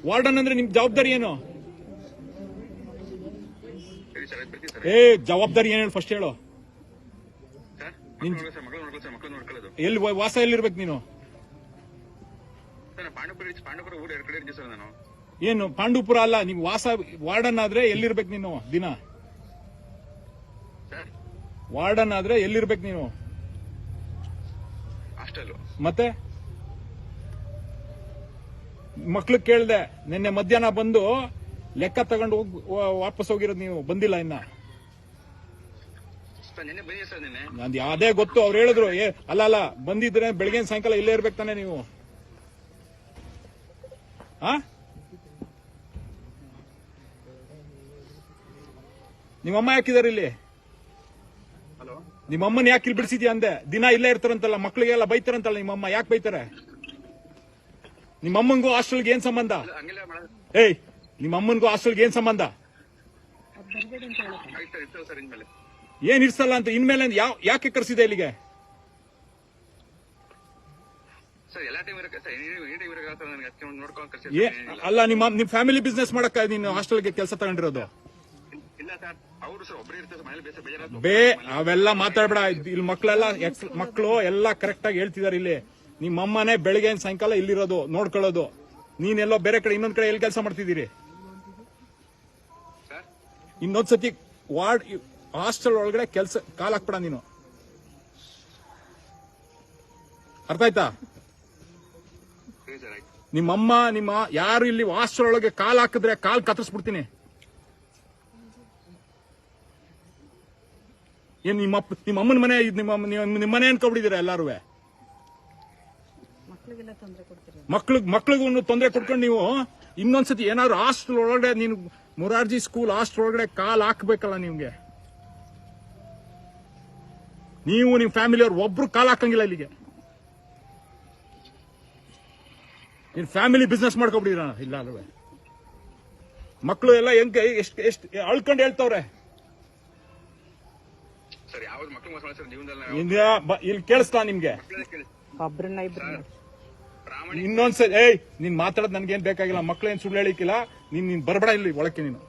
Warden ಅಂದ್ರೆ ನಿಮ್ ಜವಾಬ್ದಾರಿ ಏನು? ಜವಾಬ್ದಾರಿ ಏನು ಹೇಳಿ ಫಸ್ಟ್ ಹೇಳು. ಎಲ್ಲಿ ವಾಸ ಎಲ್ಲಿರ್ಬೇಕು ನೀನು? ಏನು ಪಾಂಡವಪುರ ಅಲ್ಲ, ನೀವು ವಾಸ ವಾರ್ಡನ್ ಆದ್ರೆ ಎಲ್ಲಿರ್ಬೇಕು ನೀನು? ದಿನ ವಾರ್ಡನ್ ಆದ್ರೆ ಎಲ್ಲಿರ್ಬೇಕು ನೀನು? ಮತ್ತೆ ಮಕ್ಳಿಗೆ ಕೇಳ್ದೆ, ನಿನ್ನೆ ಮಧ್ಯಾಹ್ನ ಬಂದು ಲೆಕ್ಕ ತಗೊಂಡು ವಾಪಸ್ ಹೋಗಿರೋದು, ನೀವು ಬಂದಿಲ್ಲ ಇನ್ನ. ಅದೇ ಗೊತ್ತು, ಅವ್ರು ಹೇಳಿದ್ರು. ಅಲ್ಲ ಬಂದಿದ್ರೆ ಬೆಳಗ್ಗೆ ಸಾಯಂಕಾಲ ಇಲ್ಲೇ ಇರ್ಬೇಕು ತಾನೆ ನೀವು. ನಿಮ್ಮಮ್ಮ ಯಾಕಿದಾರೆ ಇಲ್ಲಿ? ನಿಮ್ಮಮ್ಮನ ಯಾಕೆ ಇಲ್ಲಿ ಬಿಡಿಸಿದ್ಯಾ ಅಂದೆ? ದಿನ ಇಲ್ಲೇ ಇರ್ತಾರಂತಲ್ಲ, ಮಕ್ಳಿಗೆಲ್ಲ ಬೈತಾರಂತಲ್ಲ ನಿಮ್ಮಮ್ಮ. ಯಾಕೆ ಬೈತಾರೆ? ನಿಮ್ಮಮ್ಮಂಗೂ ಹಾಸ್ಟೆಲ್ಗೆ ಏನ್ ಸಂಬಂಧ? ನಿಮ್ಮಮ್ಮನ್ಗೂ ಹಾಸ್ಟೆಲ್ಗೆ ಏನ್ ಸಂಬಂಧ? ಏನ್ ಇರ್ಸಲ್ಲ ಅಂತ ಇನ್ಮೇಲೆ ಯಾಕೆ ಕರ್ಸಿದೆ ಇಲ್ಲಿಗೆ? ಅಲ್ಲ, ನಿಮ್ ಫ್ಯಾಮಿಲಿ ಬಿಸ್ನೆಸ್ ಮಾಡಕ್ಕ ನೀನು ಹಾಸ್ಟೆಲ್ಗೆ ಕೆಲಸ ತಗೊಂಡಿರೋದು? ಅವೆಲ್ಲ ಮಾತಾಡ್ಬೇಡ. ಇಲ್ಲಿ ಮಕ್ಕಳು ಎಲ್ಲ ಕರೆಕ್ಟ್ ಆಗಿ ಹೇಳ್ತಿದಾರೆ. ಇಲ್ಲಿ ನಿಮ್ಮಮ್ಮನೇ ಬೆಳಗ್ಗೆ ಸಾಯಂಕಾಲ ಇಲ್ಲಿರೋದು, ನೋಡ್ಕೊಳ್ಳೋದು. ನೀನೆಲ್ಲೋ ಬೇರೆ ಕಡೆ ಇನ್ನೊಂದ್ ಕಡೆ ಎಲ್ಲಿ ಕೆಲಸ ಮಾಡ್ತಿದ್ದೀರಿ? ಇನ್ನೊಂದ್ಸತಿ ವಾರ್ಡ್ ಹಾಸ್ಟೆಲ್ ಒಳಗಡೆ ಕೆಲಸ ಕಾಲ್ ಹಾಕ್ಬೇಡ ನೀನು, ಅರ್ಥ ಆಯ್ತಾ? ನಿಮ್ಮಮ್ಮ ಯಾರು ಇಲ್ಲಿ ಹಾಸ್ಟೆಲ್ ಒಳಗೆ ಕಾಲ್ ಹಾಕಿದ್ರೆ ಕಾಲ್ ಕತ್ತರಿಸ್ಬಿಡ್ತೀನಿ. ಏನ್ ನಿಮ್ಮಮ್ಮನ ಮನೆ, ನಿಮ್ಮ ಮನೆ ಅನ್ಕೊಬಿಟ್ಟಿದ್ದೀರಾ ಎಲ್ಲಾರು? ಮಕ್ಳಿಗೂ ತೊಂದರೆ ಕೊಟ್ಕೊಂಡು ನೀವು ಇನ್ನೊಂದ್ಸತಿ ಏನಾದ್ರು ಹಾಸ್ಟೆಲ್ ಒಳಗಡೆ, ನೀನು ಮೊರಾರ್ಜಿ ಸ್ಕೂಲ್ ಹಾಸ್ಟೆಲ್ ಒಳಗಡೆ ಕಾಲ್ ಹಾಕ್ಬೇಕಲ್ಲ ನಿಮ್ಗೆ. ನೀವು ನಿಮ್ ಫ್ಯಾಮಿಲಿ ಅವ್ರು ಒಬ್ರು ಕಾಲ್ ಹಾಕಂಗಿಲ್ಲ ಇಲ್ಲಿಗೆ. ನೀನ್ ಫ್ಯಾಮಿಲಿ ಬಿಸ್ನೆಸ್ ಮಾಡ್ಕೊಬಿಟ್ಟಿರ ಇಲ್ಲ ಅಲ್ವೇ? ಮಕ್ಕಳು ಎಲ್ಲ ಹೆಂಗೆ ಎಷ್ಟು ಅಳ್ಕೊಂಡು ಹೇಳ್ತವ್ರೆ. ಇಲ್ಲಿ ಕೇಳಿಸ್ತಾ ನಿಮ್ಗೆ? ಇನ್ನೊಂದ್ಸರಿ ನೀನ್ ಮಾತಾಡೋದು ನನ್ಗೇನ್ ಬೇಕಾಗಿಲ್ಲ. ಮಕ್ಳೇನ್ ಸುಳ್ಳು ಹೇಳಿಕ್ಕಿಲ್ಲ. ನೀನ್ ಬರ್ಬೇಡ ಇಲ್ಲಿ ಒಳಕ್ಕೆ ನೀನು.